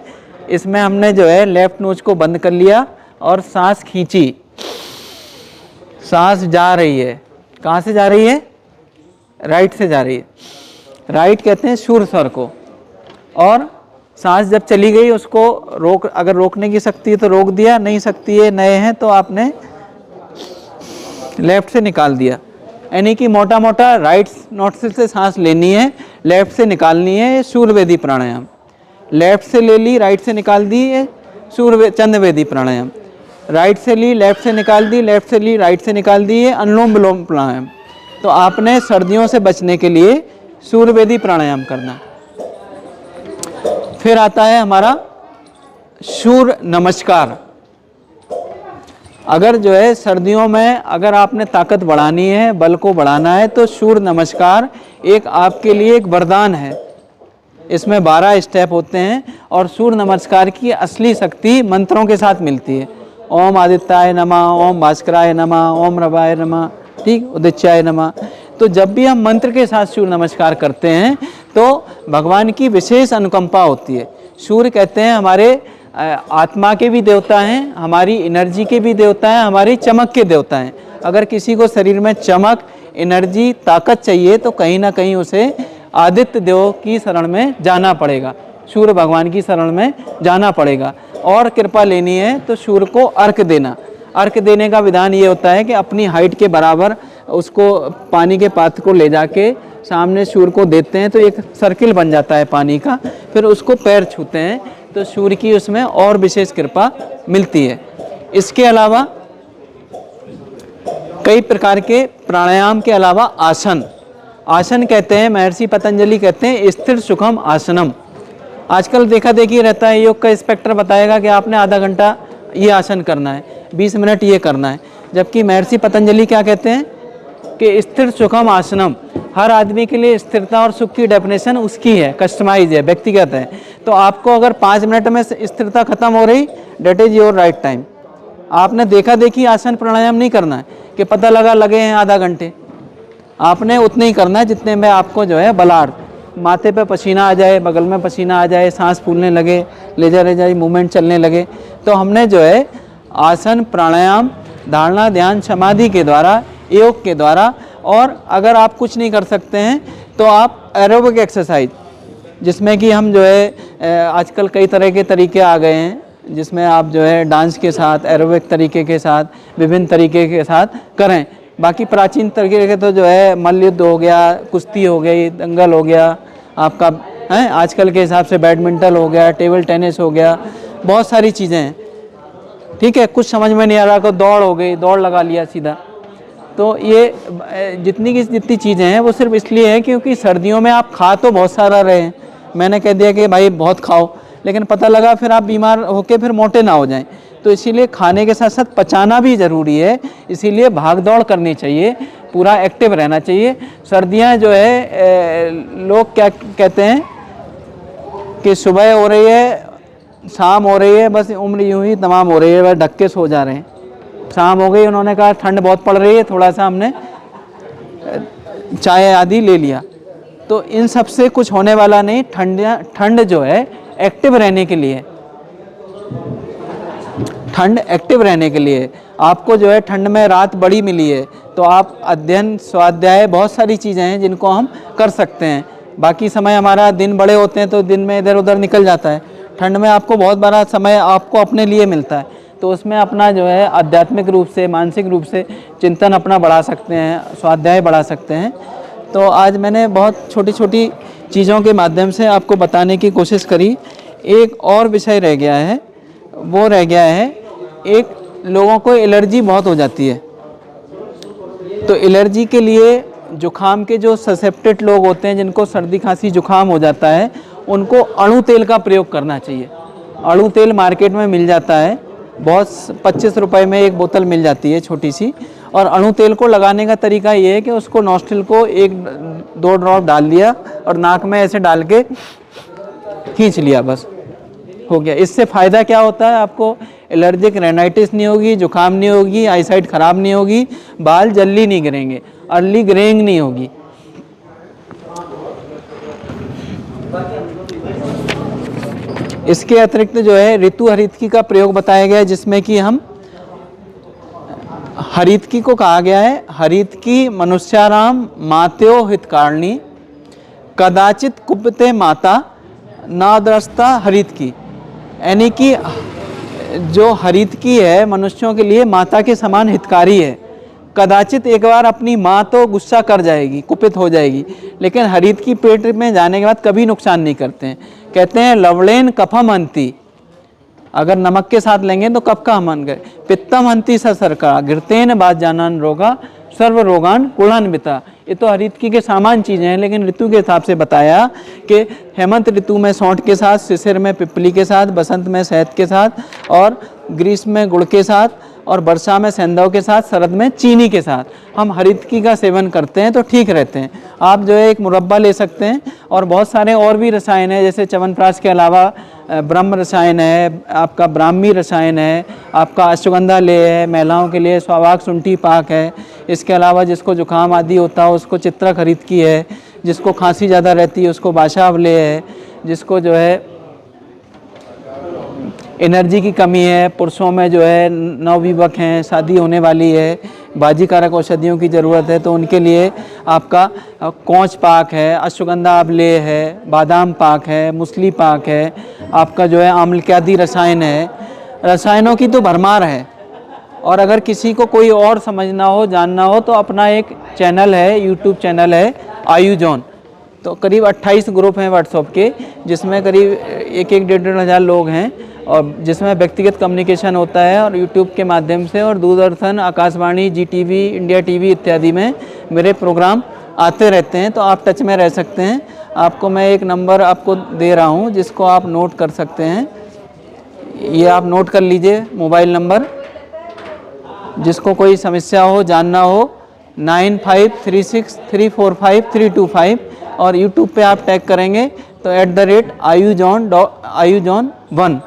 इसमें हमने जो है लेफ्ट नोज को बंद कर लिया और सांस खींची, सांस जा रही है, कहाँ से जा रही है? राइट से जा रही है, राइट कहते हैं सूर्य स्वर को। और सांस जब चली गई उसको रोक, अगर रोकने की शक्ति है तो रोक दिया, नहीं शक्ति है, नए हैं तो आपने लेफ्ट से निकाल दिया। यानी कि मोटा मोटा राइट नोस्ट्रिल से सांस लेनी है, लेफ्ट से निकालनी है, ये सूर्यवेदी प्राणायाम। लेफ्ट से ले ली, राइट से निकाल दी, ये चंद्रवेदी प्राणायाम। राइट से ली, लेफ्ट से निकाल दी, लेफ्ट से ली, राइट से निकाल दी, ये अनुलोम विलोम प्राणायाम। तो आपने सर्दियों से बचने के लिए सूर्यवेदी प्राणायाम करना। फिर आता है हमारा सूर्य नमस्कार। अगर जो है सर्दियों में अगर आपने ताकत बढ़ानी है, बल को बढ़ाना है, तो सूर्य नमस्कार एक आपके लिए एक वरदान है। इसमें 12 स्टेप होते हैं और सूर्य नमस्कार की असली शक्ति मंत्रों के साथ मिलती है। ओम आदित्याय नमः, ओम भास्कराय नमः, ओम रवाय नमः, ठीक, उदित्याय नमः। तो जब भी हम मंत्र के साथ सूर्य नमस्कार करते हैं तो भगवान की विशेष अनुकंपा होती है। सूर्य कहते हैं हमारे आत्मा के भी देवता हैं, हमारी एनर्जी के भी देवता हैं, हमारी चमक के देवता हैं। अगर किसी को शरीर में चमक, एनर्जी, ताकत चाहिए तो कहीं ना कहीं उसे आदित्य देव की शरण में जाना पड़ेगा, सूर्य भगवान की शरण में जाना पड़ेगा। और कृपा लेनी है तो सूर्य को अर्घ देना। अर्घ देने का विधान ये होता है कि अपनी हाइट के बराबर उसको पानी के पात्र को ले जाके सामने सूर्य को देते हैं तो एक सर्किल बन जाता है पानी का, फिर उसको पैर छूते हैं तो सूर्य की उसमें और विशेष कृपा मिलती है। इसके अलावा कई प्रकार के प्राणायाम के अलावा आसन, आसन कहते हैं, महर्षि पतंजलि कहते हैं स्थिर सुखम आसनम। आजकल देखा देखी रहता है, योग का इंस्पेक्टर बताएगा कि आपने आधा घंटा ये आसन करना है, 20 मिनट ये करना है, जबकि महर्षि पतंजलि क्या कहते हैं कि स्थिर सुखम आसनम। हर आदमी के लिए स्थिरता और सुख की डेफिनेशन उसकी है, कस्टमाइज है, व्यक्तिगत है। तो आपको अगर 5 मिनट में स्थिरता खत्म हो रही, date is your right time. आपने देखा देखी आसन प्राणायाम नहीं करना है कि पता लगे हैं आधा घंटे, आपने उतने ही करना है जितने में आपको जो है बलार्थ, माथे पे पसीना आ जाए, बगल में पसीना आ जाए, सांस फूलने लगे, लेजा मूवमेंट चलने लगे। तो हमने जो है आसन प्राणायाम धारणा ध्यान समाधि के द्वारा, योग के द्वारा, और अगर आप कुछ नहीं कर सकते हैं तो आप एरोबिक एक्सरसाइज, जिसमें कि हम जो है आजकल कई तरह के तरीके आ गए हैं जिसमें आप जो है डांस के साथ, एरोबिक तरीके के साथ, विभिन्न तरीके के साथ करें। बाकी प्राचीन तरीके के तो जो है मल्ल युद्ध हो गया, कुश्ती हो गई, दंगल हो गया आपका है, आजकल के हिसाब से बैडमिंटन हो गया, टेबल टेनिस हो गया, बहुत सारी चीज़ें हैं, ठीक है। कुछ समझ में नहीं आ रहा तो दौड़ हो गई, दौड़ लगा लिया सीधा। तो ये जितनी चीज़ें हैं वो सिर्फ इसलिए है क्योंकि सर्दियों में आप खा तो बहुत सारा रहे हैं, मैंने कह दिया कि भाई बहुत खाओ, लेकिन पता लगा फिर आप बीमार होके फिर मोटे ना हो जाएं। तो इसीलिए खाने के साथ साथ पचाना भी ज़रूरी है, इसीलिए भाग दौड़ करनी चाहिए, पूरा एक्टिव रहना चाहिए। सर्दियां जो है लोग क्या कहते हैं कि सुबह हो रही है, शाम हो रही है, बस उम्र यूं ही तमाम हो रही है, बस ढक के सो जा रहे हैं। शाम हो गई, उन्होंने कहा ठंड बहुत पड़ रही है, थोड़ा सा हमने चाय आदि ले लिया। तो इन सब से कुछ होने वाला नहीं। ठंड जो है एक्टिव रहने के लिए, ठंड एक्टिव रहने के लिए आपको जो है ठंड में रात बड़ी मिली है तो आप अध्ययन, स्वाध्याय, बहुत सारी चीज़ें हैं जिनको हम कर सकते हैं। बाकी समय हमारा दिन बड़े होते हैं तो दिन में इधर उधर निकल जाता है। ठंड में आपको बहुत बड़ा समय आपको अपने लिए मिलता है, तो उसमें अपना जो है आध्यात्मिक रूप से, मानसिक रूप से चिंतन अपना बढ़ा सकते हैं, स्वाध्याय बढ़ा सकते हैं। तो आज मैंने बहुत छोटी छोटी चीज़ों के माध्यम से आपको बताने की कोशिश करी। एक और विषय रह गया है, वो रह गया है, एक लोगों को एलर्जी बहुत हो जाती है, तो एलर्जी के लिए जुखाम के जो ससेप्टेड लोग होते हैं, जिनको सर्दी खांसी जुखाम हो जाता है, उनको अणु तेल का प्रयोग करना चाहिए। अणु तेल मार्केट में मिल जाता है, बहुत 25 रुपए में एक बोतल मिल जाती है छोटी सी। और अणु तेल को लगाने का तरीका ये है कि उसको नॉस्ट्रिल को 1-2 ड्रॉप डाल दिया और नाक में ऐसे डाल के खींच लिया, बस हो गया। इससे फ़ायदा क्या होता है आपको? एलर्जिक रेनाइटिस नहीं होगी, जुकाम नहीं होगी, आईसाइट ख़राब नहीं होगी, बाल जल्दी नहीं गिरेंगे, अर्ली ग्रेइंग नहीं होगी। इसके अतिरिक्त जो है ऋतु हरितकी का प्रयोग बताया गया है, जिसमें कि हम हरितकी को कहा गया है, हरितकी मनुष्याराम मात्यो हितकारिणी कदाचित कुपते माता नादरस्ता हरितकी। यानी कि जो हरितकी है मनुष्यों के लिए माता के समान हितकारी है। कदाचित एक बार अपनी माँ तो गुस्सा कर जाएगी, कुपित हो जाएगी, लेकिन हरितकी पेट में जाने के बाद कभी नुकसान नहीं करते हैं। कहते हैं लवलेन कफम हंति, अगर नमक के साथ लेंगे तो कफ का हमन गए। पित्तम हंति ससरका घृतेन बात जानन रोगा सर्व रोगान कुलान्विता। ये तो हरितकी के सामान चीज़ें हैं, लेकिन ऋतु के हिसाब से बताया कि हेमंत ऋतु में सौंठ के साथ, शिशिर में पिपली के साथ, बसंत में शहद के साथ, और ग्रीष्म में गुड़ के साथ, और वर्षा में सेंधव के साथ, शरद में चीनी के साथ हम हरितकी का सेवन करते हैं तो ठीक रहते हैं। आप जो है एक मुरब्बा ले सकते हैं, और बहुत सारे और भी रसायन हैं, जैसे च्यवनप्राश के अलावा ब्रह्म रसायन है, आपका ब्राह्मी रसायन है, आपका अश्वगंधा ले है, महिलाओं के लिए स्वावाक शुंठी पाक है। इसके अलावा जिसको जुकाम आदि होता है उसको चित्रक हरितकी है, जिसको खांसी ज़्यादा रहती है उसको बाशावले है, जिसको जो है एनर्जी की कमी है, पुरुषों में जो है नवविवक हैं, शादी होने वाली है, बाजीकारक औषधियों की ज़रूरत है, तो उनके लिए आपका कौच पाक है, अश्वगंधा आबले है, बादाम पाक है, मूसली पाक है, आपका जो है आम्लक्यादि रसायन है। रसायनों की तो भरमार है। और अगर किसी को कोई और समझना हो, जानना हो, तो अपना एक चैनल है, यूट्यूब चैनल है आयुजोन। तो करीब 28 ग्रुप हैं व्हाट्सएप के, जिसमें करीब 1-1.5 हज़ार लोग हैं, और जिसमें व्यक्तिगत कम्युनिकेशन होता है, और यूट्यूब के माध्यम से, और Doordarshan, Akashvani, GTV, India TV इत्यादि में मेरे प्रोग्राम आते रहते हैं। तो आप टच में रह सकते हैं। आपको मैं एक नंबर आपको दे रहा हूं, जिसको आप नोट कर सकते हैं। ये आप नोट कर लीजिए मोबाइल नंबर, जिसको कोई समस्या हो, जानना हो, 9536345325, और यूट्यूब पे आप टैग करेंगे तो @ayujon1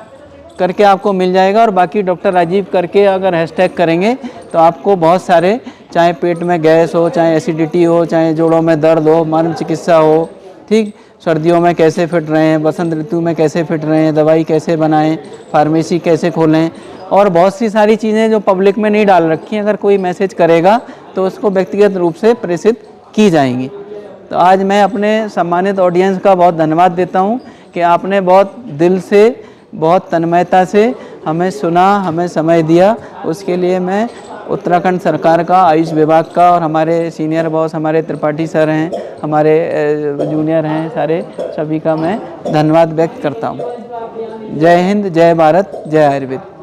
करके आपको मिल जाएगा। और बाकी डॉक्टर राजीव करके अगर हैशटैग करेंगे तो आपको बहुत सारे, चाहे पेट में गैस हो, चाहे एसिडिटी हो, चाहे जोड़ों में दर्द हो, मर्म चिकित्सा हो, ठीक, सर्दियों में कैसे फिट रहें, बसंत ऋतु में कैसे फिट रहें, दवाई कैसे बनाएं, फार्मेसी कैसे खोलें, और बहुत सी सारी चीज़ें जो पब्लिक में नहीं डाल रखी हैं, अगर कोई मैसेज करेगा तो उसको व्यक्तिगत रूप से प्रेषित की जाएंगी। तो आज मैं अपने सम्मानित ऑडियंस का बहुत धन्यवाद देता हूं कि आपने बहुत दिल से, बहुत तन्मयता से हमें सुना, हमें समय दिया। उसके लिए मैं उत्तराखंड सरकार का, आयुष विभाग का, और हमारे सीनियर बॉस हमारे त्रिपाठी सर हैं, हमारे जूनियर हैं, सारे सभी का मैं धन्यवाद व्यक्त करता हूँ। जय हिंद, जय भारत, जय आयुर्वेद।